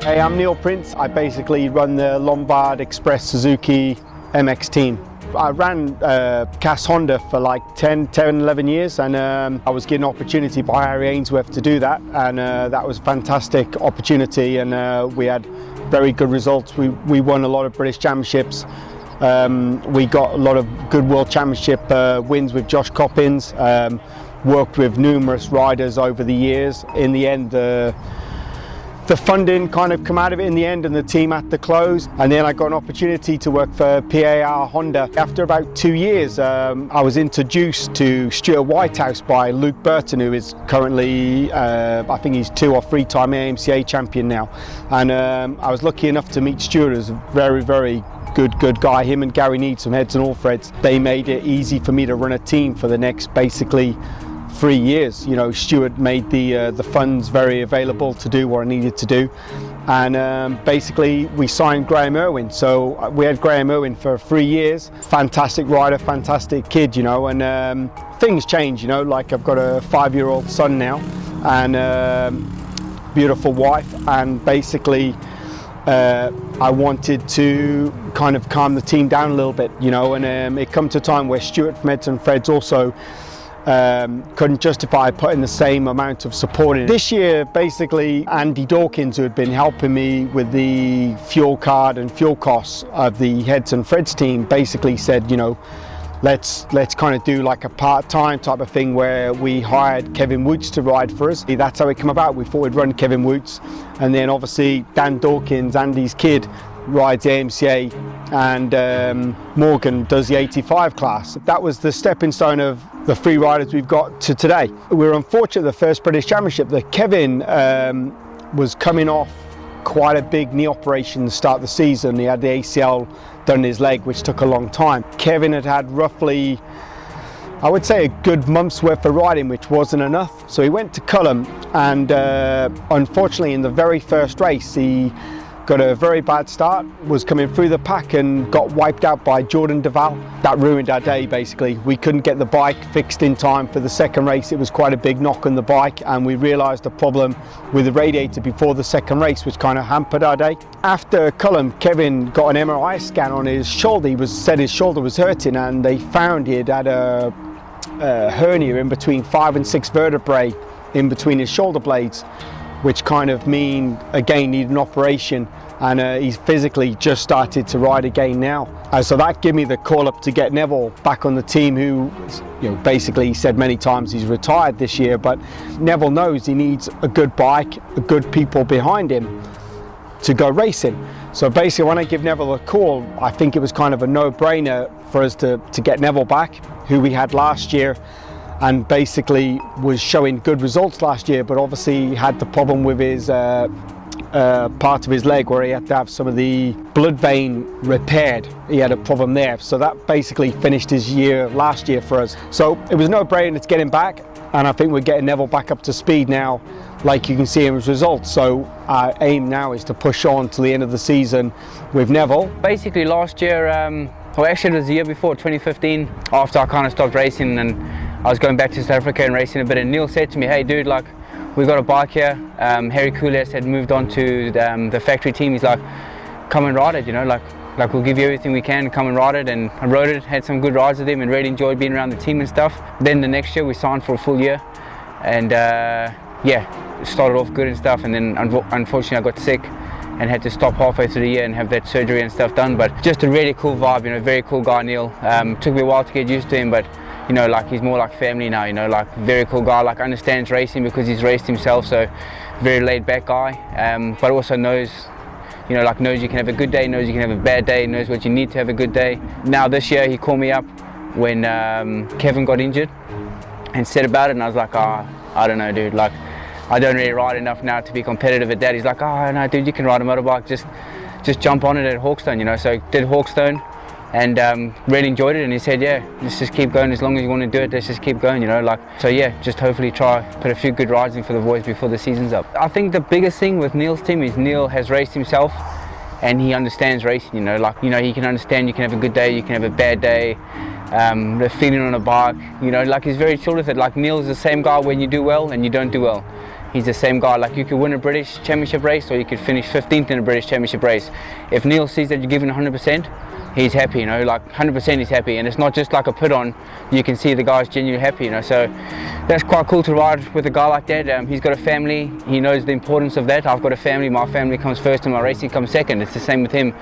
Hey, I'm Neil Prince. I basically run the Lombard Express Suzuki MX team. I ran Cass Honda for like 11 years, and I was given an opportunity by Harry Ainsworth to do that, and that was a fantastic opportunity, and we had very good results. We won a lot of British championships. We got a lot of good World Championship wins with Josh Coppins, worked with numerous riders over the years. In the end, the funding kind of come out of it in the end, and the team had to close. And then I got an opportunity to work for PAR Honda. After about 2 years, I was introduced to Stuart Whitehouse by Luke Burton, who is currently, I think he's 2 or 3-time AMCA champion now. And I was lucky enough to meet Stuart, who's a very, very good guy. Him and Gary Needs from Heads and All Threads, they made it easy for me to run a team for the next basically 3 years. You know, Stuart made the funds very available to do what I needed to do, and basically we signed Graham Irwin. So we had Graham Irwin for 3 years. Fantastic rider, fantastic kid, you know, and things change, you know, like I've got a 5-year-old son now, and beautiful wife, and basically I wanted to kind of calm the team down a little bit, you know, and it come to a time where Stuart from Heads and Threads also couldn't justify putting the same amount of support in. This year, basically, Andy Dawkins, who had been helping me with the fuel card and fuel costs of the Heads and Threads team, basically said, you know, let's kind of do like a part-time type of thing where we hired Kevin Woods to ride for us. That's how it came about. We thought we'd run Kevin Woods, and then obviously Dan Dawkins, Andy's kid, rides the AMCA, and Morgan does the 85 class. That was the stepping stone of the 3 riders we've got to today. We were unfortunate the first British Championship that Kevin was coming off quite a big knee operation to start the season. He had the ACL done in his leg, which took a long time. Kevin had roughly, I would say, a good month's worth of riding, which wasn't enough. So he went to Culham, and unfortunately in the very first race he got a very bad start, was coming through the pack and got wiped out by Jordan Duval. That ruined our day basically. We couldn't get the bike fixed in time for the second race. It was quite a big knock on the bike, and we realised a problem with the radiator before the second race, which kind of hampered our day. After Culham, Kevin got an MRI scan on his shoulder. He said his shoulder was hurting, and they found he had a hernia in between 5 and 6 vertebrae in between his shoulder blades, which kind of mean again need an operation, and he's physically just started to ride again now. So that gave me the call up to get Neville back on the team, who, you know, basically he said many times he's retired this year, but Neville knows he needs a good bike, a good people behind him to go racing. So basically when I give Neville a call, I think it was kind of a no-brainer for us to get Neville back, who we had last year, and basically was showing good results last year, but obviously had the problem with his part of his leg where he had to have some of the blood vein repaired. He had a problem there, so that basically finished his year last year for us. So it was no brainer to get him back, and I think we're getting Neville back up to speed now, like you can see in his results. So our aim now is to push on to the end of the season with Neville. Basically last year, well actually it was the year before, 2015, after I kind of stopped racing and I was going back to South Africa and racing a bit, and Neil said to me, hey dude, like, we got a bike here. Harry Coolias had moved on to the factory team. He's like, come and ride it, you know, like we'll give you everything we can, come and ride it. And I rode it, had some good rides with him, and really enjoyed being around the team and stuff. Then the next year we signed for a full year, and yeah, it started off good and stuff, and then unfortunately I got sick and had to stop halfway through the year and have that surgery and stuff done. But just a really cool vibe, you know, very cool guy, Neil. Took me a while to get used to him, but you know, like he's more like family now, you know, like very cool guy, like understands racing because he's raced himself, so very laid back guy, but also knows, you know, like knows you can have a good day, knows you can have a bad day, knows what you need to have a good day. Now this year he called me up when Kevin got injured and said about it, and I was like, oh, I don't know dude, like I don't really ride enough now to be competitive at that. He's like, oh no dude, you can ride a motorbike, just jump on it at Hawkstone, you know. So did Hawkstone, and really enjoyed it, and he said, yeah, let's just keep going, as long as you want to do it, let's just keep going, you know, like. So yeah, just hopefully try put a few good rides in for the boys before the season's up. I think the biggest thing with Neil's team is Neil has raced himself and he understands racing, you know, like, you know, he can understand you can have a good day, you can have a bad day, the feeling on a bike, you know, like he's very chill with it. Like Neil's the same guy when you do well and you don't do well. He's the same guy. Like, you could win a British Championship race, or you could finish 15th in a British Championship race. If Neil sees that you're giving 100%, he's happy, you know, like 100% he's happy. And it's not just like a put on, you can see the guy's genuinely happy, you know. So that's quite cool to ride with a guy like that. He's got a family, he knows the importance of that. I've got a family, my family comes first and my racing comes second. It's the same with him.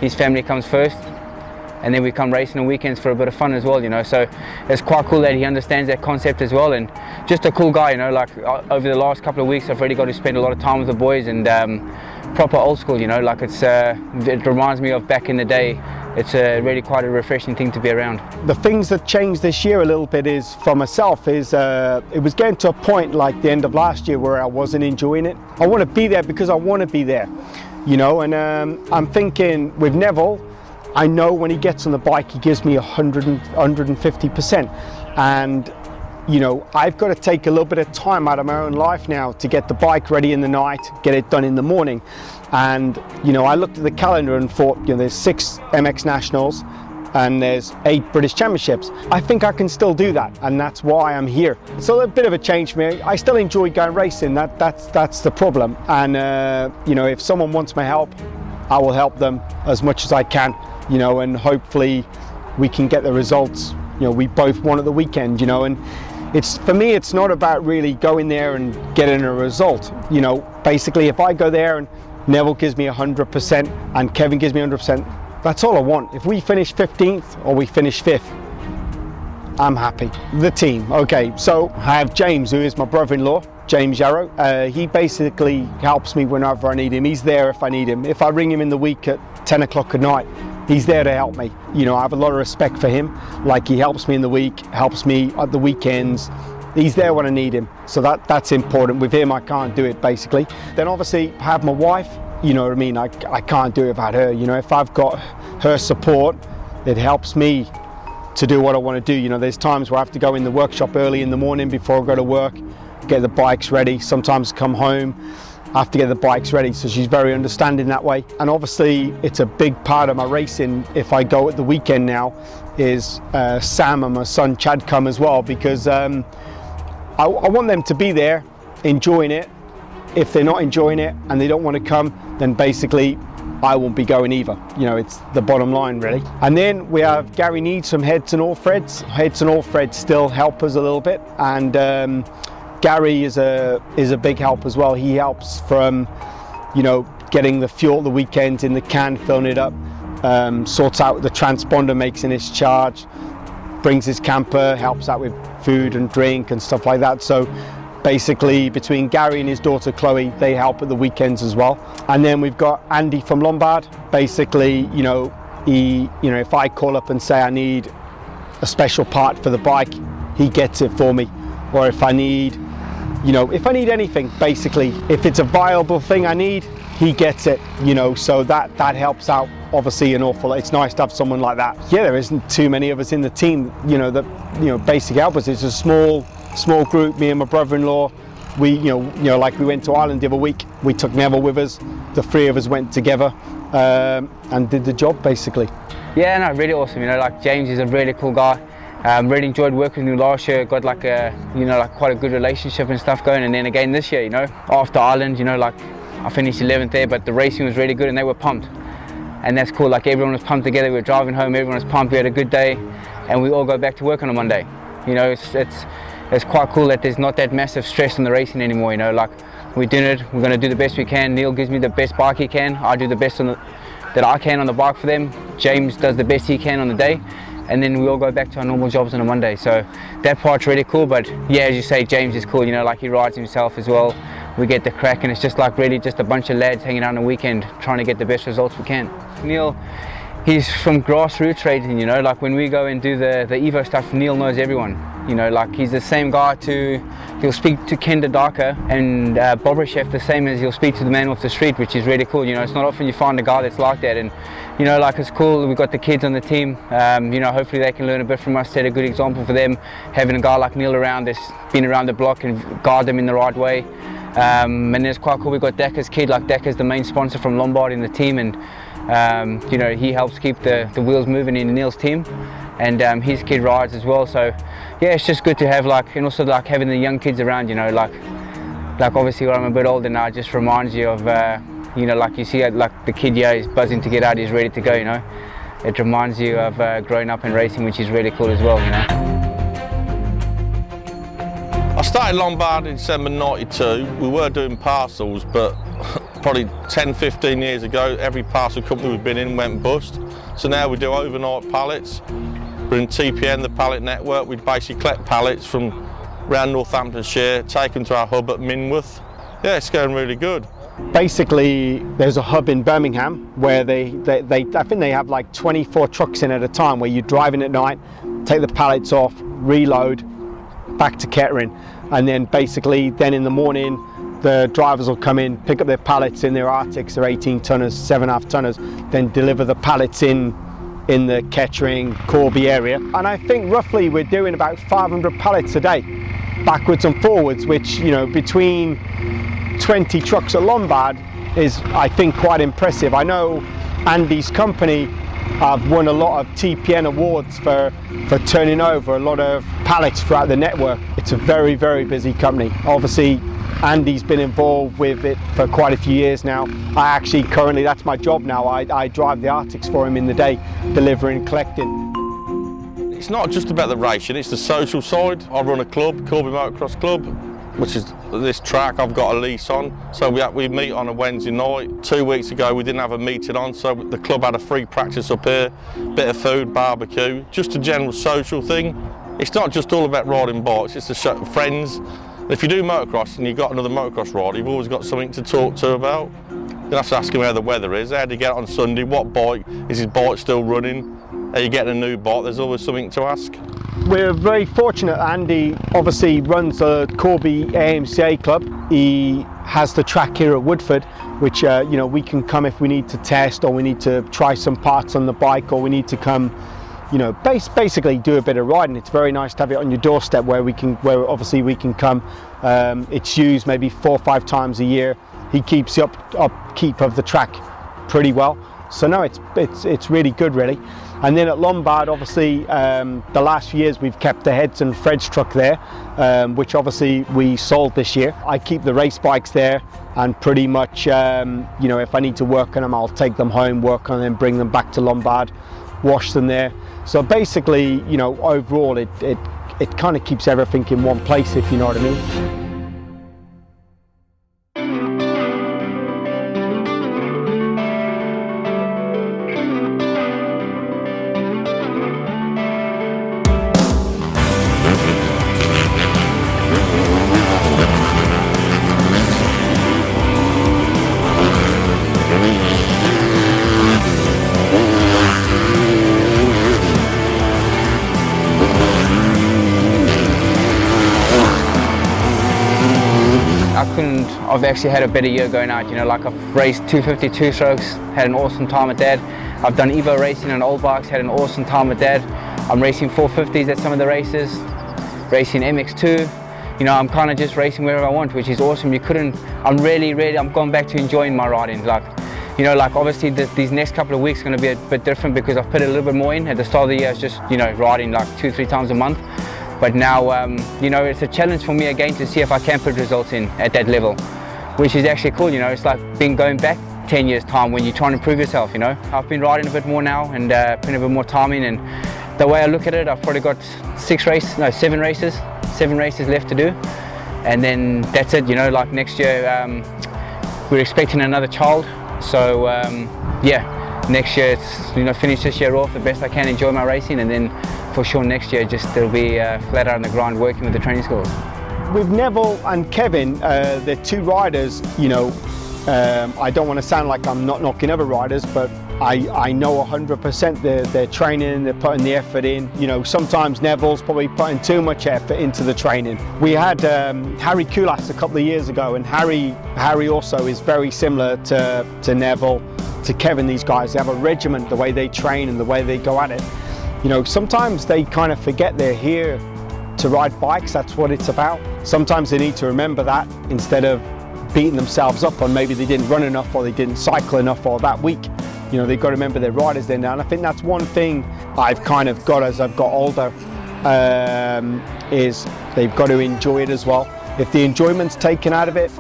His family comes first, and then we come racing on weekends for a bit of fun as well, you know. So it's quite cool that he understands that concept as well, and just a cool guy, you know. Like, over the last couple of weeks I've really got to spend a lot of time with the boys, and proper old school, you know. Like, it reminds me of back in the day. It's really quite a refreshing thing to be around. The things that changed this year a little bit is, for myself, is it was getting to a point like the end of last year where I wasn't enjoying it. I want to be there because I want to be there, you know. And I'm thinking with Neville, I know when he gets on the bike he gives me 150%, and you know, I've got to take a little bit of time out of my own life now to get the bike ready in the night, get it done in the morning. And you know, I looked at the calendar and thought, you know, there's 6 MX Nationals and there's 8 British Championships. I think I can still do that, and that's why I'm here. So a bit of a change for me. I still enjoy going racing, that's the problem. And you know, if someone wants my help, I will help them as much as I can, you know, and hopefully we can get the results, you know, we both want at the weekend, you know. And for me, it's not about really going there and getting a result, you know. Basically, if I go there and Neville gives me 100% and Kevin gives me 100%, that's all I want. If we finish 15th or we finish 5th, I'm happy. The team, okay, so I have James, who is my brother-in-law, James Yarrow. He basically helps me whenever I need him. He's there if I need him. If I ring him in the week at 10 o'clock at night, he's there to help me. You know, I have a lot of respect for him. Like, he helps me in the week, helps me at the weekends. He's there when I need him. So that's important. With him, I can't do it, basically. Then obviously I have my wife, you know what I mean? I can't do it without her. You know, if I've got her support, it helps me to do what I want to do. You know, there's times where I have to go in the workshop early in the morning before I go to work, get the bikes ready. Sometimes come home, I have to get the bikes ready, so she's very understanding that way. And obviously it's a big part of my racing, if I go at the weekend now, is Sam and my son Chad come as well, because I want them to be there enjoying it. If they're not enjoying it and they don't want to come, then basically I won't be going either. You know, it's the bottom line, really. And then we have Gary Needs from Heads and All Threads. Heads and All Threads still help us a little bit, and Gary is a big help as well. He helps from, you know, getting the fuel the weekends in the can, filling it up, sorts out the transponder, makes in his charge, brings his camper, helps out with food and drink and stuff like that. So basically between Gary and his daughter Chloe, they help at the weekends as well. And then we've got Andy from Lombard. Basically, you know, if I call up and say I need a special part for the bike, he gets it for me. Or if I need, you know, if I need anything, basically, if it's a viable thing I need, he gets it, you know. So that helps out obviously an awful lot. It's nice to have someone like that. Yeah, there isn't too many of us in the team, you know, that, you know, basic helpers. It's a small group. Me and my brother-in-law, we, you know, like we went to Ireland the other week, we took Neville with us, the 3 of us went together and did the job, basically. Yeah, no, really awesome. You know, like, James is a really cool guy. Really enjoyed working with him last year. Got like a, you know, like quite a good relationship and stuff going. And then again this year, you know, after Ireland, you know, like I finished 11th there, but the racing was really good and they were pumped. And that's cool. Like, everyone was pumped together. We were driving home, everyone was pumped. We had a good day, and we all go back to work on a Monday. You know, it's quite cool that there's not that massive stress on the racing anymore. You know, like, we're doing it. We're going to do the best we can. Neil gives me the best bike he can. I do the best that I can on the bike for them. James does the best he can on the day. And then we all go back to our normal jobs on a Monday. So that part's really cool. But yeah, as you say, James is cool, you know, like, he rides himself as well. We get the crack, and it's just like really just a bunch of lads hanging out on the weekend trying to get the best results we can. Neil, he's from grassroots racing, you know, like when we go and do the Evo stuff, Neil knows everyone. You know, like, he's the same guy he'll speak to Ken Daka and Bradshaw the same as he'll speak to the man off the street, which is really cool. You know, it's not often you find a guy that's like that. And you know, like, it's cool. We've got the kids on the team. You know, hopefully they can learn a bit from us, set a good example for them. Having a guy like Neil around that's been around the block and guide them in the right way. And then it's quite cool. We've got Daka's kid. Like, Daka's the main sponsor from Lombard in the team, and you know, he helps keep the wheels moving in Neil's team, and his kid rides as well. So yeah, it's just good to have, like, and also like having the young kids around. You know, like, like obviously when I'm a bit older now, it just reminds you of, you know, like you see like the kid here is buzzing to get out, he's ready to go, you know. It reminds you of growing up in racing, which is really cool as well, you know. I started Lombard in December '92. We were doing parcels, but probably 10-15 years ago, every parcel company we've been in went bust. So now we do overnight pallets. We're in TPN, the pallet network. We basically collect pallets from around Northamptonshire, take them to our hub at Minworth. Yeah, it's going really good. Basically, there's a hub in Birmingham where I think they have like 24 trucks in at a time, where you drive in at night, take the pallets off, reload, back to Kettering, and then basically then in the morning the drivers will come in, pick up their pallets in their Arctics, their 18 tonners, 7.5 tonners, then deliver the pallets in the Kettering, Corby area. And I think roughly we're doing about 500 pallets a day, backwards and forwards, which, you know, between 20 trucks at Lombard is, I think, quite impressive. I know Andy's company have won a lot of TPN awards for turning over a lot of pallets throughout the network. It's a very, very busy company. Obviously, Andy's been involved with it for quite a few years now. I actually currently, that's my job now. I drive the Arctics for him in the day, delivering, collecting. It's not just about the racing, it's the social side. I run a club, Corby Motocross Club, which is this track I've got a lease on. So we meet on a Wednesday night. 2 weeks ago we didn't have a meeting on, so the club had a free practice up here, bit of food, barbecue, just a general social thing. It's not just all about riding bikes, it's the friends. If you do motocross and you've got another motocross rider, you've always got something to talk to about. You have to ask him how the weather is, how did he get on Sunday, what bike, is his bike still running? Are you getting a new bike? There's always something to ask. We're very fortunate. Andy obviously runs the Corby AMCA club. He has the track here at Woodford, which you know, we can come if we need to test, or we need to try some parts on the bike, or we need to come, you know, basically do a bit of riding. It's very nice to have it on your doorstep where obviously we can come. It's used maybe 4 or 5 times a year. He keeps the upkeep of the track pretty well. So no, it's really good, really. And then at Lombard, obviously, the last few years we've kept the Heads and Fred's truck there, which obviously we sold this year. I keep the race bikes there, and pretty much, you know, if I need to work on them, I'll take them home, work on them, bring them back to Lombard, wash them there. So basically, you know, overall, it kind of keeps everything in one place, if you know what I mean. I've actually had a better year going out, you know, like I've raced 252 strokes, had an awesome time with Dad. I've done Evo racing on old bikes, had an awesome time with Dad. I'm racing 450s at some of the races, racing MX2. You know, I'm kind of just racing wherever I want, which is awesome. I'm going back to enjoying my riding. Like, you know, like obviously these next couple of weeks are going to be a bit different because I've put a little bit more in. At the start of the year, it's just, you know, riding like 2-3 times a month. But now, you know, it's a challenge for me again to see if I can put results in at that level, which is actually cool. You know, it's like going back 10 years time when you're trying to improve yourself, you know. I've been riding a bit more now and putting a bit more time in, and the way I look at it, I've probably got 7 races left to do, and then that's it, you know. Like next year, we're expecting another child, so yeah, next year it's, you know, finish this year off the best I can, enjoy my racing, and then for sure next year just it'll be flat out on the grind working with the training schools. With Neville and Kevin, they're 2 riders, you know, I don't want to sound like I'm not knocking other riders, but I know 100% they're training, they're putting the effort in. You know, sometimes Neville's probably putting too much effort into the training. We had Harry Kulas a couple of years ago, and Harry also is very similar to Neville, to Kevin. These guys, they have a regiment, the way they train and the way they go at it. You know, sometimes they kind of forget they're here to ride bikes, that's what it's about. Sometimes they need to remember that instead of beating themselves up on maybe they didn't run enough or they didn't cycle enough or that week. You know, they've got to remember their riders there now. And I think that's one thing I've kind of got as I've got older, is they've got to enjoy it as well. If the enjoyment's taken out of it,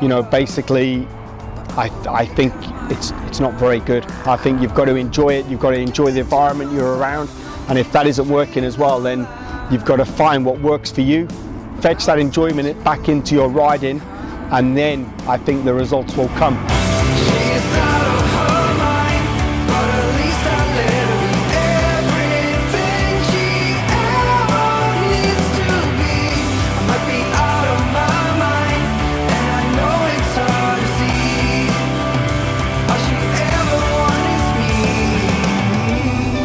you know, basically, I think it's not very good. I think you've got to enjoy it, you've got to enjoy the environment you're around, and if that isn't working as well, then you've got to find what works for you, fetch that enjoyment back into your riding, and then I think the results will come.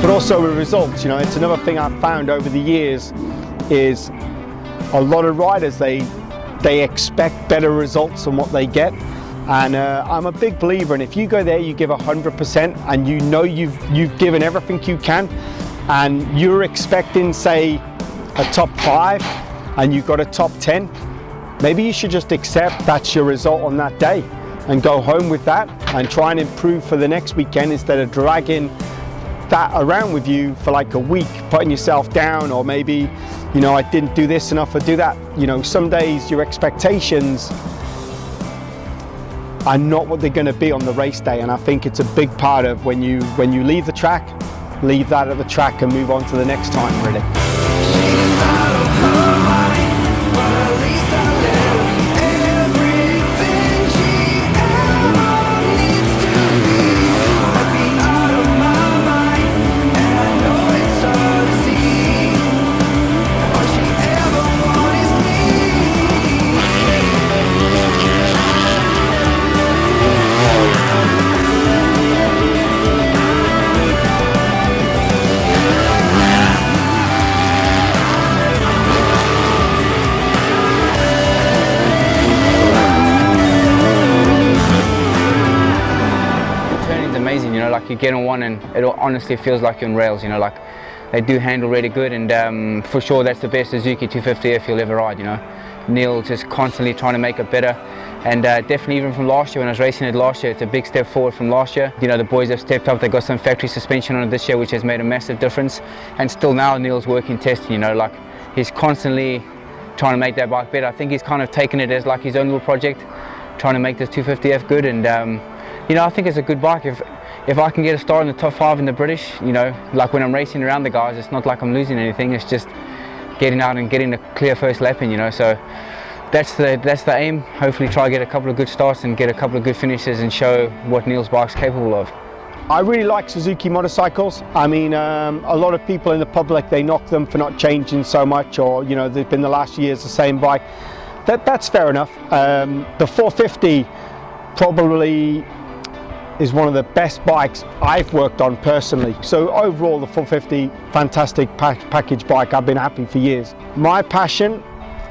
But also with results, you know, it's another thing I've found over the years is a lot of riders, they expect better results than what they get. And I'm a big believer in if you go there, you give 100% and you know you've given everything you can, and you're expecting, say, a top 5 and you've got a top 10, maybe you should just accept that's your result on that day and go home with that and try and improve for the next weekend instead of dragging that around with you for like a week, putting yourself down, or maybe, you know, I didn't do this enough or do that. You know, some days your expectations are not what they're going to be on the race day, and I think it's a big part of when you leave the track, leave that at the track and move on to the next time, really. You know, like you get on one and it honestly feels like you're on rails, you know, like they do handle really good, and for sure that's the best Suzuki 250F you'll ever ride, you know. Neil just constantly trying to make it better, and definitely even from last year when I was racing it last year, it's a big step forward from last year. You know, the boys have stepped up, they got some factory suspension on it this year which has made a massive difference, and still now Neil's working testing, you know, like he's constantly trying to make that bike better. I think he's kind of taken it as like his own little project, trying to make this 250F good, and you know, I think it's a good bike. If I can get a start in the top 5 in the British, you know, like when I'm racing around the guys, it's not like I'm losing anything, it's just getting out and getting a clear first lap in, you know, so that's the aim. Hopefully try to get a couple of good starts and get a couple of good finishes and show what Neil's bike's capable of. I really like Suzuki motorcycles. I mean, a lot of people in the public, they knock them for not changing so much, or, you know, they've been the last years the same bike. That's fair enough. The 450 probably is one of the best bikes I've worked on personally. So overall, the 450, fantastic package bike. I've been happy for years. My passion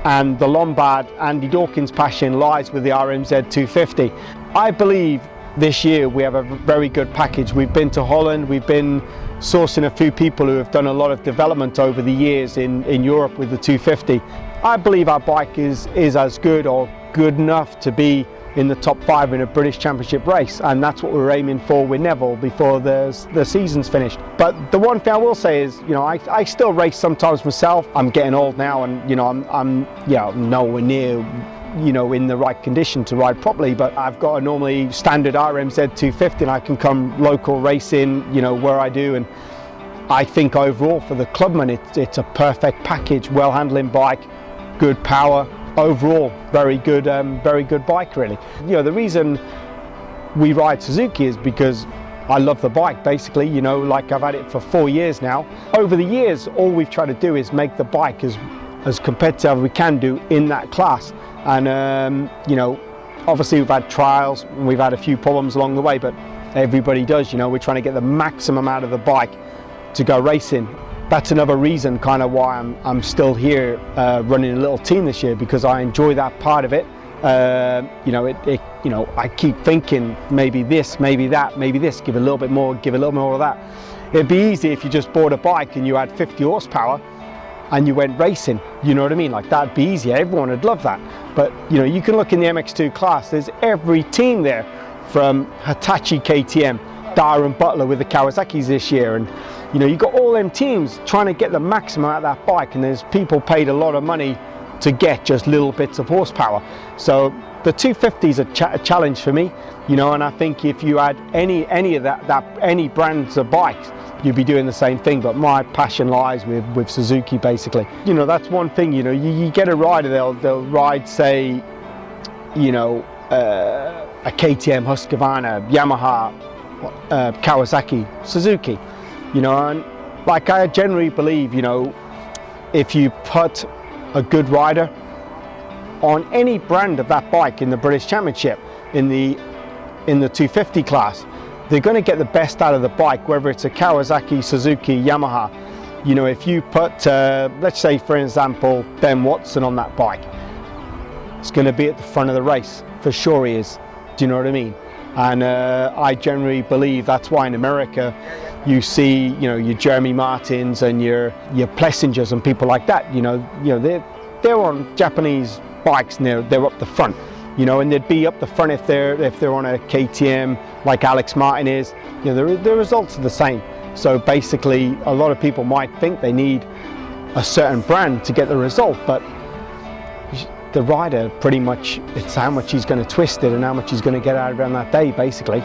and the Lombard, Andy Dawkins' passion, lies with the RMZ 250. I believe this year we have a very good package. We've been to Holland, we've been sourcing a few people who have done a lot of development over the years in Europe with the 250. I believe our bike is as good or good enough to be in the top 5 in a British Championship race, and that's what we're aiming for with Neville before the season's finished. But the one thing I will say is, you know, I still race sometimes myself. I'm getting old now, and you know, I'm nowhere near, you know, in the right condition to ride properly, but I've got a normally standard RMZ 250 and I can come local racing, you know, where I do, and I think overall for the clubman it's a perfect package, well handling bike, good power. Overall, very good bike, really. You know, the reason we ride Suzuki is because I love the bike, basically. You know, like I've had it for 4 years now. Over the years, all we've tried to do is make the bike as competitive as we can do in that class. And you know, obviously we've had trials, and we've had a few problems along the way, but everybody does. You know, we're trying to get the maximum out of the bike to go racing. That's another reason kind of why I'm still here running a little team this year, because I enjoy that part of it. You know, you know, I keep thinking maybe this, maybe that, maybe this, give a little bit more, give a little more of that. It'd be easy if you just bought a bike and you had 50 horsepower and you went racing, you know what I mean? Like, that'd be easier, everyone would love that. But you know, you can look in the MX2 class, there's every team there, from Hitachi KTM, Darren Butler with the Kawasaki's this year, and you know, you got all them teams trying to get the maximum out of that bike, and there's people paid a lot of money to get just little bits of horsepower. So the 250 is a challenge for me, you know, and I think if you had any of any brands of bikes, you'd be doing the same thing. But my passion lies with Suzuki, basically. You know, that's one thing. You know, you get a rider, they'll ride, say, you know, a KTM, Husqvarna, Yamaha, Kawasaki, Suzuki, you know, and like I generally believe, you know, if you put a good rider on any brand of that bike in the British Championship, in the 250 class, they're going to get the best out of the bike, whether it's a Kawasaki, Suzuki, Yamaha. You know, if you put, let's say for example, Ben Watson on that bike, it's going to be at the front of the race, for sure he is. Do you know what I mean? And I generally believe that's why in America you see, you know, your Jeremy Martins and your Plessingers and people like that. You know, they're on Japanese bikes and they're up the front. You know, and they'd be up the front if they're on a KTM like Alex Martin is. You know, the results are the same. So basically, a lot of people might think they need a certain brand to get the result, but the rider pretty much, it's how much he's going to twist it and how much he's going to get out of it on that day, basically.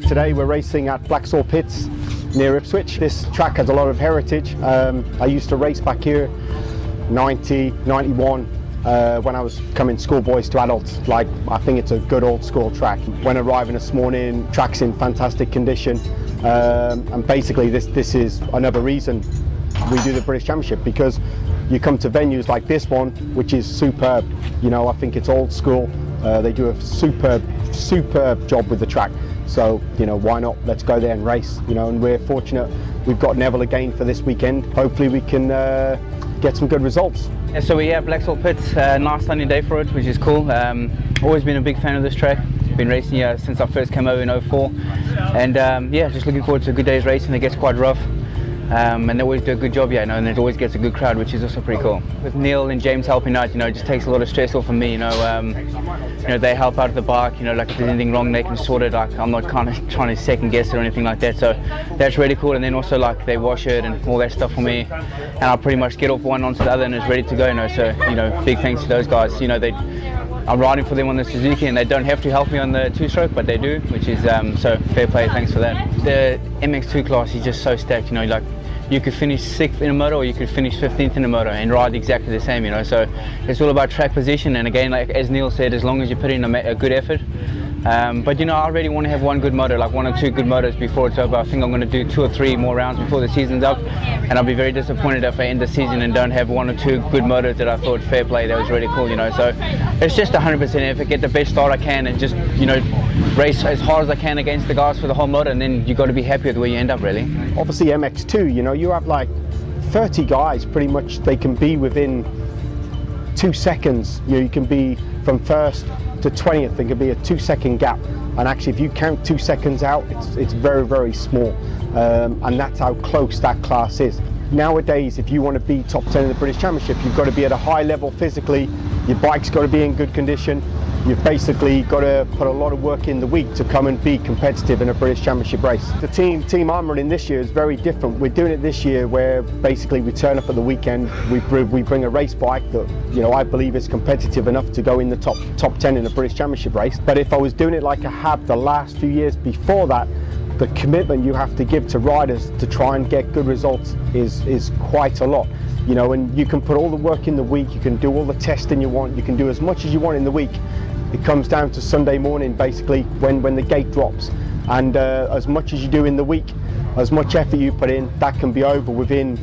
Today we're racing at Blacksall Pits near Ipswich. This track has a lot of heritage. I used to race back here 90, 91 when I was coming schoolboys to adults. Like, I think it's a good old school track. When arriving this morning, track's in fantastic condition, and basically this is another reason we do the British Championship, because you come to venues like this one, which is superb. You know, I think it's old school. They do a superb job with the track. So, you know, why not? Let's go there and race, you know, and we're fortunate we've got Neville again for this weekend. Hopefully we can get some good results. Yeah, so we're here at Blacksall Pits, nice sunny day for it, which is cool. Always been a big fan of this track. Been racing here since I first came over in 04, and yeah, just looking forward to a good day's racing. It gets quite rough. And they always do a good job here, you know, and it always gets a good crowd, which is also pretty cool. With Neil and James helping out, you know, it just takes a lot of stress off of me, you know, they help out at the bike, you know, like if there's anything wrong they can sort it, like I'm not kind of trying to second guess it or anything like that, so that's really cool. And then also like they wash it and all that stuff for me, and I pretty much get off one onto the other and it's ready to go, you know, so, you know, big thanks to those guys. You know, I'm riding for them on the Suzuki and they don't have to help me on the two-stroke, but they do, which is, so fair play, thanks for that. The MX2 class is just so stacked, you know, like you could finish 6th in a moto or you could finish 15th in a moto and ride exactly the same, you know, so it's all about track position. And again, like as Neil said, as long as you put in a good effort. But you know, I really want to have one good moto, like 1 or 2 good motos before it's over. I think I'm going to do 2 or 3 more rounds before the season's up, and I'll be very disappointed if I end the season and don't have 1 or 2 good motos that I thought fair play, that was really cool, you know. So it's just 100% effort, get the best start I can and just, you know, race as hard as I can against the guys for the whole moto, and then you got to be happy with where you end up, really. Obviously MX2, you know, you have like 30 guys, pretty much they can be within 2 seconds. You know, you can be from first to 20th, there can be a 2-second gap, and actually if you count 2 seconds out, it's very, very small, and that's how close that class is. Nowadays, if you want to be top 10 in the British Championship, you've got to be at a high level physically, your bike's got to be in good condition, you've basically got to put a lot of work in the week to come and be competitive in a British Championship race. The team I'm running this year is very different. We're doing it this year where basically we turn up at the weekend, we bring a race bike that, you know, I believe is competitive enough to go in the top 10 in a British Championship race. But if I was doing it like I have the last few years before that, the commitment you have to give to riders to try and get good results is quite a lot. You know, and you can put all the work in the week, you can do all the testing you want, you can do as much as you want in the week. It comes down to Sunday morning basically when the gate drops, and as much as you do in the week, as much effort you put in, that can be over within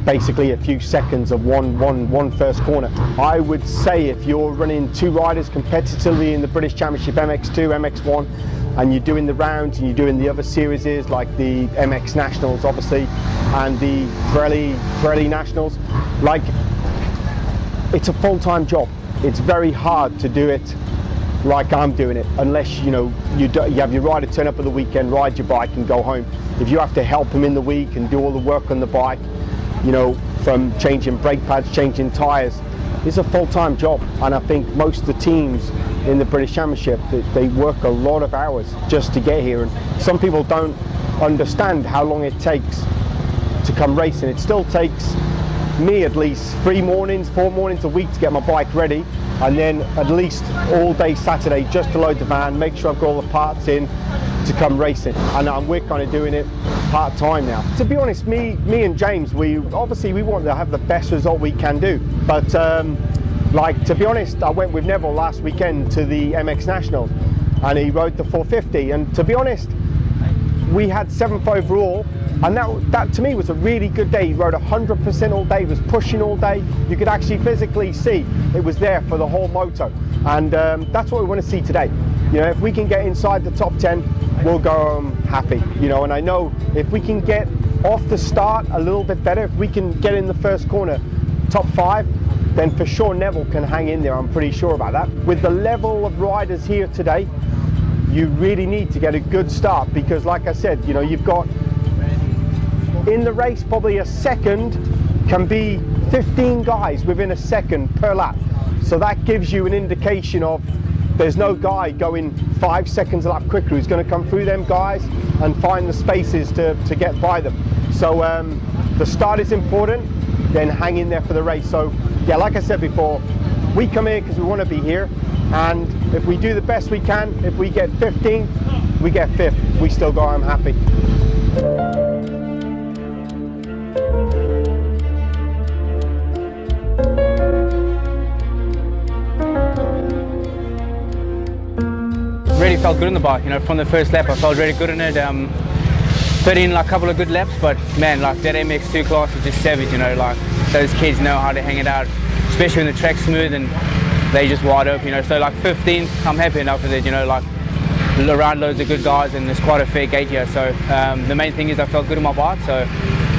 basically a few seconds of one first corner. I would say if you're running two riders competitively in the British Championship MX2, MX1, and you're doing the rounds and you're doing the other series like the MX Nationals obviously and the Pirelli Nationals, like, it's a full-time job. It's very hard to do it like I'm doing it, unless you have your rider turn up at the weekend, ride your bike and go home. If you have to help him in the week and do all the work on the bike, you know, from changing brake pads, changing tyres, it's a full-time job. And I think most of the teams in the British Championship, they work a lot of hours just to get here. And some people don't understand how long it takes to come racing. It still takes me at least 4 mornings a week to get my bike ready, and then at least all day Saturday just to load the van, make sure I've got all the parts in to come racing. And we're kind of doing it part-time now. To be honest, me and James, we want to have the best result we can do, but like, to be honest, I went with Neville last weekend to the MX Nationals and he rode the 450, and to be honest, we had 7th overall, and that to me was a really good day. He rode 100% all day, was pushing all day. You could actually physically see it was there for the whole moto, and that's what we want to see today. You know, if we can get inside the top 10, we'll go home happy. You know, and I know if we can get off the start a little bit better, if we can get in the first corner top 5, then for sure Neville can hang in there. I'm pretty sure about that. With the level of riders here today, you really need to get a good start, because like I said, you know, you've got in the race probably a second can be 15 guys within a second per lap. So that gives you an indication of there's no guy going 5 seconds a lap quicker who's going to come through them guys and find the spaces to get by them. So the start is important, then hang in there for the race. So yeah, like I said before, we come here because we want to be here, and if we do the best we can, if we get 15th, we get 5th, we still go home happy. Really felt good on the bike, you know, from the first lap I felt really good in it. Put in like a couple of good laps, but man, like that MX2 class is just savage, you know, like those kids know how to hang it out, especially when the track's smooth and they just wide open, you know. So like 15th, I'm happy enough with it, you know, like around loads of good guys and there's quite a fair gate here. So the main thing is I felt good on my bike, so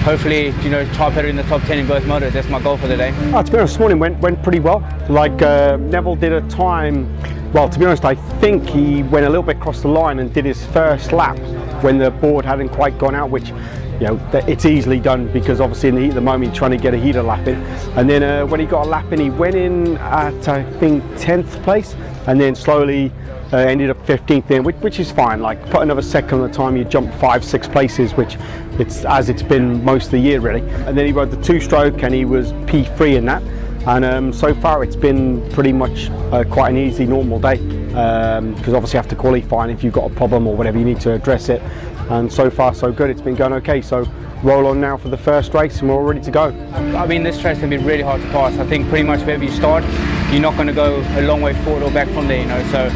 hopefully, you know, try better in the top 10 in both motos. That's my goal for the day. To be honest, this morning went pretty well. Like Neville did a time, well, to be honest, I think he went a little bit across the line and did his first lap when the board hadn't quite gone out, which, you know, it's easily done because obviously in the heat of the moment he's trying to get a heater lap in. And then when he got a lap in, he went in at I think 10th place, and then slowly ended up 15th in, which is fine. Like, put another second on the time, you jump 5-6 places, which it's been most of the year really. And then he rode the 2-stroke and he was P3 in that. And so far it's been pretty much quite an easy normal day, because obviously you have to qualify, and if you've got a problem or whatever you need to address it, and so far so good. It's been going okay, so roll on now for the first race and we're all ready to go. I mean, this race has been really hard to pass. I think pretty much wherever you start, you're not going to go a long way forward or back from there, you know. So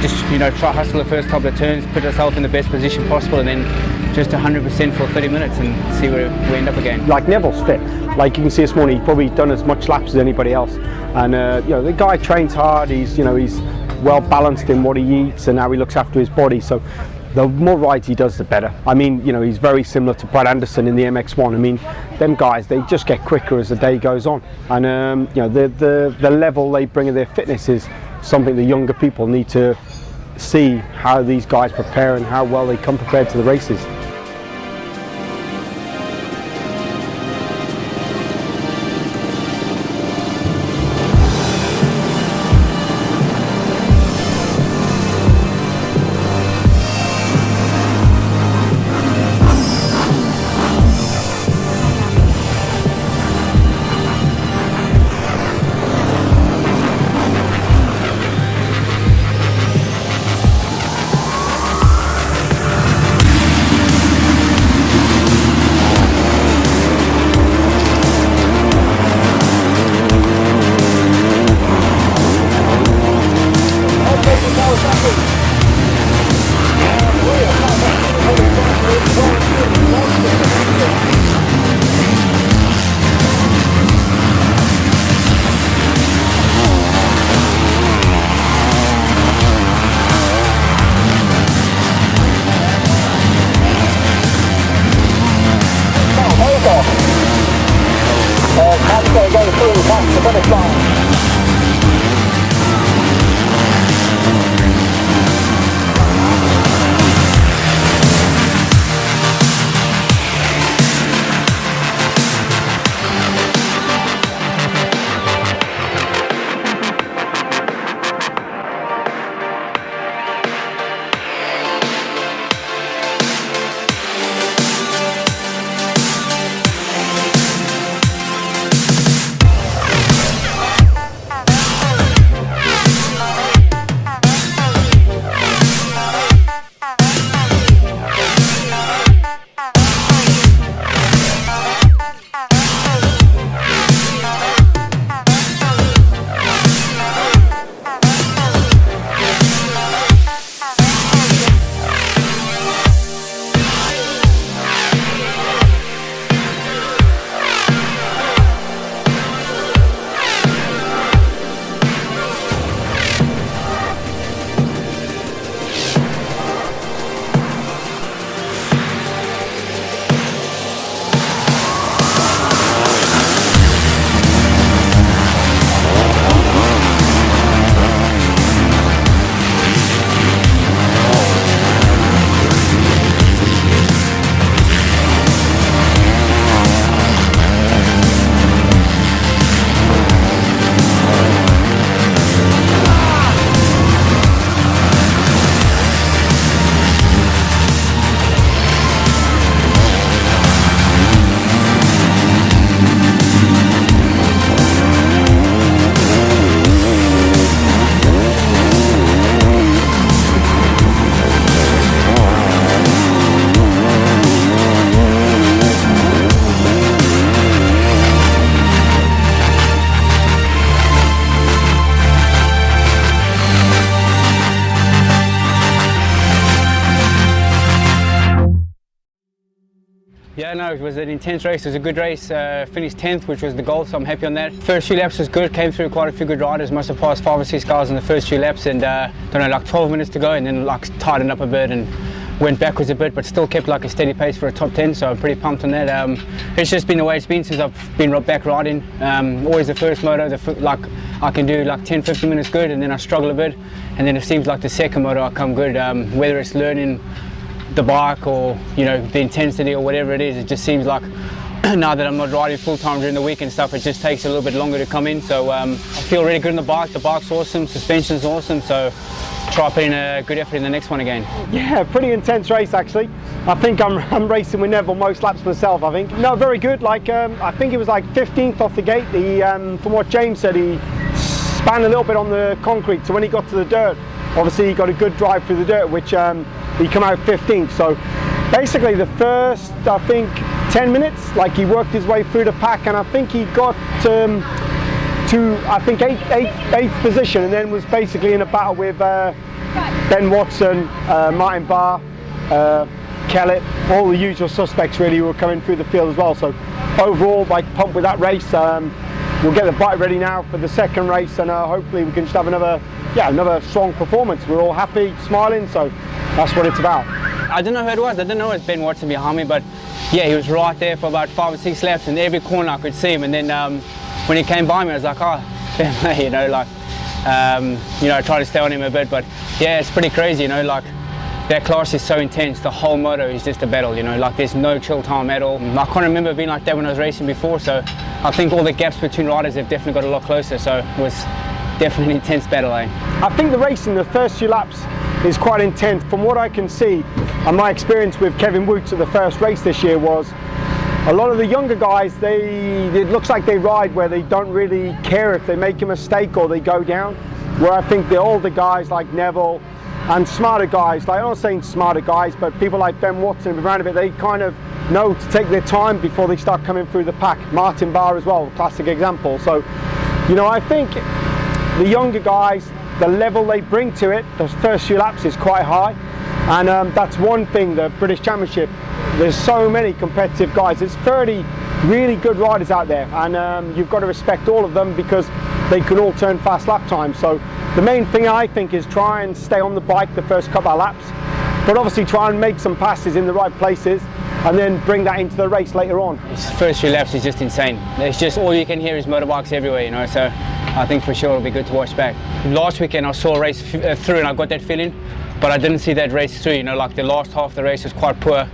just, you know, try hustle the first couple of turns, put yourself in the best position possible, and then just 100% for 30 minutes and see where we end up again. Like, Neville's fit. Like you can see this morning, he's probably done as much laps as anybody else, and you know, the guy trains hard. He's well balanced in what he eats and how he looks after his body. So the more rides he does, the better. I mean, you know, he's very similar to Brad Anderson in the MX1. I mean, them guys, they just get quicker as the day goes on, and you know, the level they bring of their fitness is something the younger people need to see, how these guys prepare and how well they come prepared to the races. no, it was an intense race. It was a good race. Finished 10th, which was the goal, so I'm happy on that. First few laps was good. Came through quite a few good riders. Must have passed 5 or 6 cars in the first few laps, and don't know, like 12 minutes to go, and then like tightened up a bit and went backwards a bit, but still kept like a steady pace for a top 10. So I'm pretty pumped on that. It's just been the way it's been since I've been back riding. Always the first moto, like I can do like 10-15 minutes good, and then I struggle a bit, and then it seems like the second moto I come good. Whether it's learning the bike or the intensity or whatever it is, it just seems like now that I'm not riding full time during the week and stuff, it just takes a little bit longer to come in. So I feel really good on the bike. The bike's awesome, suspension's awesome, so try put in a good effort in the next one again. Yeah, pretty intense race actually. I think I'm racing with Neville most laps myself, I think. No, very good. Like I think it was like 15th off the gate. From what James said, he span a little bit on the concrete, so when he got to the dirt, obviously he got a good drive through the dirt, which he came out 15th. So basically the first, I think, 10 minutes, like he worked his way through the pack, and I think he got to I think eighth position, and then was basically in a battle with Ben Watson, Martin Barr, Kellett, all the usual suspects really who were coming through the field as well. So overall, like, pumped with that race. We'll get the bike ready now for the second race, and hopefully we can just have another strong performance. We're all happy, smiling, so that's what it's about. I don't know who it was. I didn't know it was Ben Watson behind me, but yeah, he was right there for about 5 or 6 laps, and every corner I could see him. And then when he came by me, I was like, oh, Ben, I try to stay on him a bit. But yeah, it's pretty crazy, like that class is so intense. The whole moto is just a battle, like there's no chill time at all. I can't remember being like that when I was racing before, so I think all the gaps between riders have definitely got a lot closer. So it was definitely an intense battle, eh? I think the race in the first few laps is quite intense. From what I can see, and my experience with Kevin Woots at the first race this year was, a lot of the younger guys, it looks like they ride where they don't really care if they make a mistake or they go down. Where I think the older guys like Neville and smarter guys, like I'm not saying smarter guys, but people like Ben Watson around a bit, they kind of know to take their time before they start coming through the pack. Martin Barr as well, classic example. So, I think the younger guys, the level they bring to it, those first few laps is quite high. And that's one thing, the British Championship, there's so many competitive guys. There's 30 really good riders out there, and you've got to respect all of them because they can all turn fast lap times. So the main thing I think is try and stay on the bike the first couple of laps, but obviously try and make some passes in the right places and then bring that into the race later on. This first few laps is just insane. It's just all you can hear is motorbikes everywhere, so I think for sure it'll be good to watch back. Last weekend I saw a race through and I got that feeling, but I didn't see that race through, like the last half of the race was quite poor.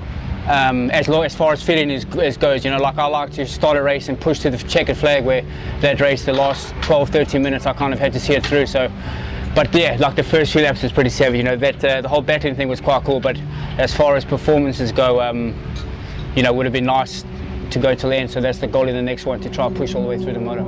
As far as feeling goes, like I like to start a race and push to the checkered flag, where that race, the last 12-13 minutes, I kind of had to see it through. So, but yeah, like the first few laps was pretty savage. The whole battling thing was quite cool. But as far as performances go, would have been nice to go till the end. So that's the goal in the next one, to try and push all the way through the moto.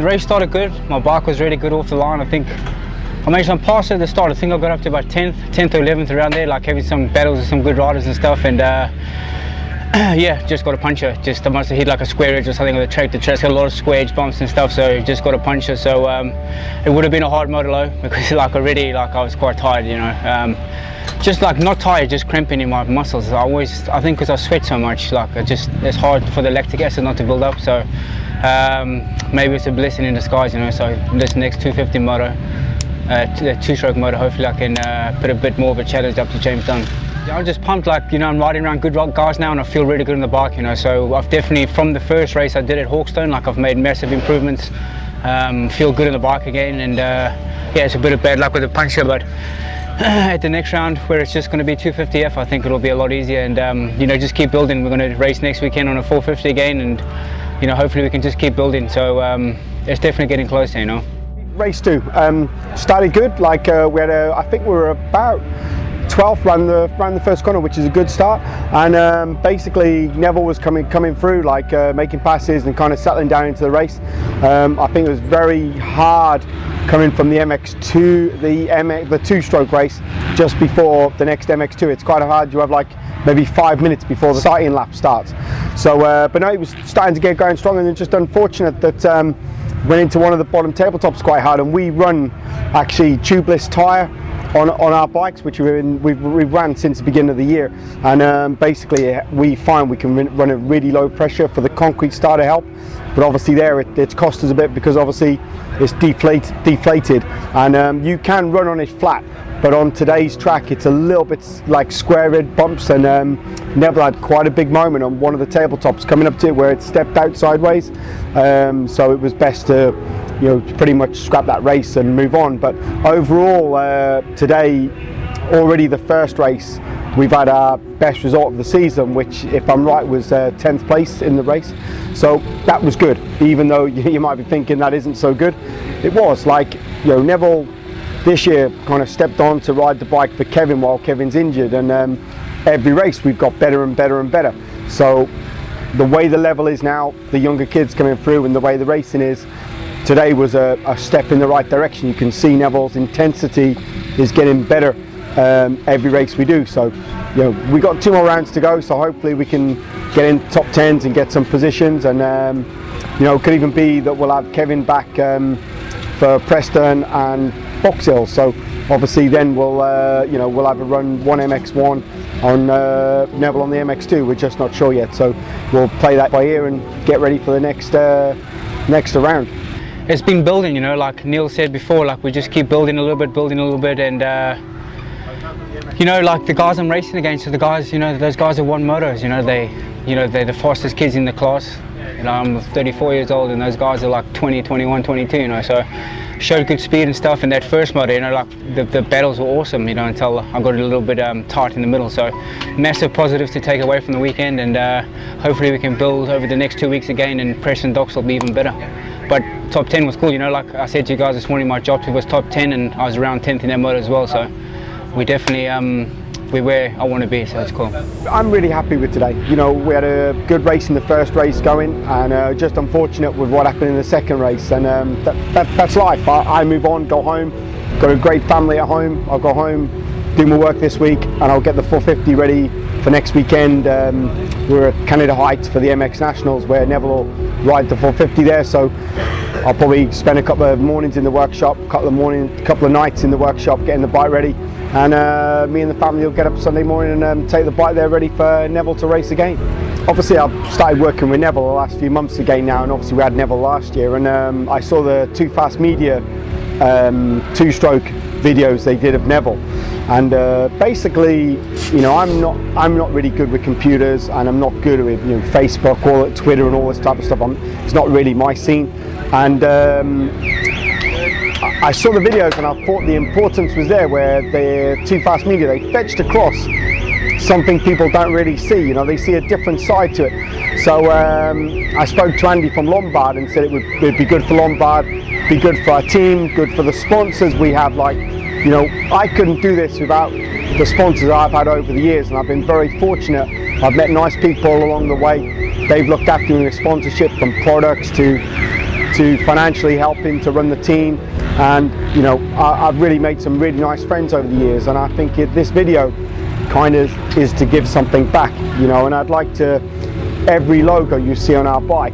race started good. My bike was really good off the line. I think I made some passes at the start. I think I got up to about 10th or 11th around there, like having some battles with some good riders and stuff. And yeah, just got a puncher. Just I must have hit like a square edge or something on the track. The track's got a lot of square edge bumps and stuff, so just got a puncher. So it would have been a hard moto low because like already like I was quite tired, you know. Just like not tired, just cramping in my muscles. I think because I sweat so much, like it's hard for the lactic acid not to build up. So maybe it's a blessing in disguise, you know. So this next 250 moto, two-stroke motor, hopefully I can put a bit more of a challenge up to James Dunn. Yeah, I'm just pumped, like, you know, I'm riding around good guys now and I feel really good on the bike, you know. So I've definitely, from the first race I did at Hawkstone, like I've made massive improvements, feel good on the bike again. And yeah, it's a bit of bad luck with the puncher, but at the next round where it's just going to be 250F, I think it'll be a lot easier. And you know, just keep building. We're going to race next weekend on a 450 again, and you know, hopefully we can just keep building. So it's definitely getting closer, you know. Race 2 started good. Like we had I think we were about 12th round the first corner, which is a good start. And basically Neville was coming through, like making passes and kind of settling down into the race. I think it was very hard coming from the MX2, the two-stroke race just before the next MX2. It's quite hard. You have like maybe 5 minutes before the starting lap starts. So but no, it was starting to get going strong, and it's just unfortunate that went into one of the bottom tabletops quite hard, and we run actually tubeless tyre on our bikes, which we've ran since the beginning of the year. And basically we find we can run at really low pressure for the concrete starter help, but obviously there it's cost us a bit because obviously it's deflated, and you can run on it flat, but on today's track it's a little bit like square red bumps, and Neville had quite a big moment on one of the tabletops coming up to it where it stepped out sideways, so it was best to, you know, pretty much scrap that race and move on. But overall today, already the first race, we've had our best result of the season, which if I'm right was 10th place in the race. So that was good, even though you might be thinking that isn't so good. It was, like, you know, Neville this year kind of stepped on to ride the bike for Kevin while Kevin's injured, and every race we've got better and better and better. So the way the level is now, the younger kids coming through, and the way the racing is, today was a step in the right direction. You can see Neville's intensity is getting better every race we do. So, you know, we got 2 more rounds to go, so hopefully we can get in top 10s and get some positions, and you know, it could even be that we'll have Kevin back for Preston and Box Hill. So obviously then we'll you know, we'll have a run 1 MX1 on Neville on the MX2. We're just not sure yet, so we'll play that by ear and get ready for the next round. It's been building, you know, like Neil said before, like we just keep building a little bit, and you know, like the guys I'm racing against are the guys, you know, those guys are won motos, you know, they're the fastest kids in the class. You know, I'm 34 years old and those guys are like 20, 21, 22, you know, so showed good speed and stuff in that first moto, you know, like the battles were awesome, you know, until I got a little bit tight in the middle. So massive positives to take away from the weekend, and hopefully we can build over the next 2 weeks again, and Preston Docks will be even better. But top 10 was cool, you know, like I said to you guys this morning, my job was top 10 and I was around 10th in that moto as well, so we definitely we're where I want to be, so it's cool. I'm really happy with today. You know, we had a good race in the first race going, and just unfortunate with what happened in the second race, and that's life. I move on, go home, got a great family at home. I'll go home, do my work this week, and I'll get the 450 ready for next weekend. We're at Canada Heights for the MX Nationals where Neville will ride the 450 there, so I'll probably spend a couple of mornings in the workshop, couple of nights in the workshop getting the bike ready, and me and the family will get up Sunday morning and take the bike there ready for Neville to race again. Obviously I've started working with Neville the last few months again now, and obviously we had Neville last year, and I saw the Too Fast Media two-stroke videos they did of Neville, and basically, you know, I'm not really good with computers, and I'm not good with, you know, Facebook or Twitter and all this type of stuff. It's not really my scene, and I saw the videos and I thought the importance was there, where the Too Fast Media, they fetched across something people don't really see. You know, they see a different side to it. So I spoke to Andy from Lombard and said it'd be good for Lombard, be good for our team, good for the sponsors we have. Like, you know, I couldn't do this without the sponsors I've had over the years, and I've been very fortunate. I've met nice people along the way. They've looked after me with sponsorship, from products to to financially helping to run the team, and you know, I've really made some really nice friends over the years, and I think this video kind of is to give something back, you know. And I'd like to, every logo you see on our bike,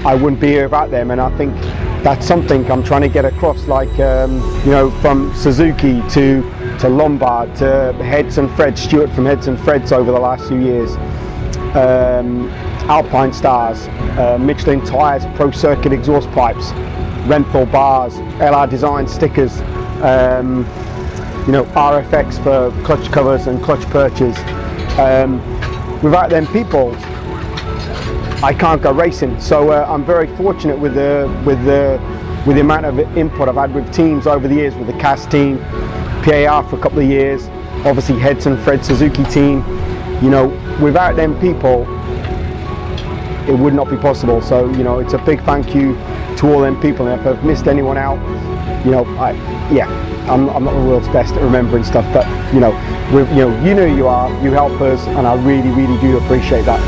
I wouldn't be here without them, and I think that's something I'm trying to get across, like you know, from Suzuki to Lombard to Heads and Freds, Stuart from Heads and Freds over the last few years, Alpine Stars, Michelin tyres, Pro Circuit exhaust pipes, Renthal bars, LR Design stickers, you know, RFX for clutch covers and clutch perches. Without them people, I can't go racing. So I'm very fortunate with the amount of input I've had with teams over the years, with the CAS team, PAR for a couple of years, obviously Heads and Fred Suzuki team. You know, without them people, it would not be possible. So, you know, it's a big thank you to all them people, and if I've missed anyone out, you know, I'm not the world's best at remembering stuff, but you know, you know who you are, you help us, and I really, really do appreciate that.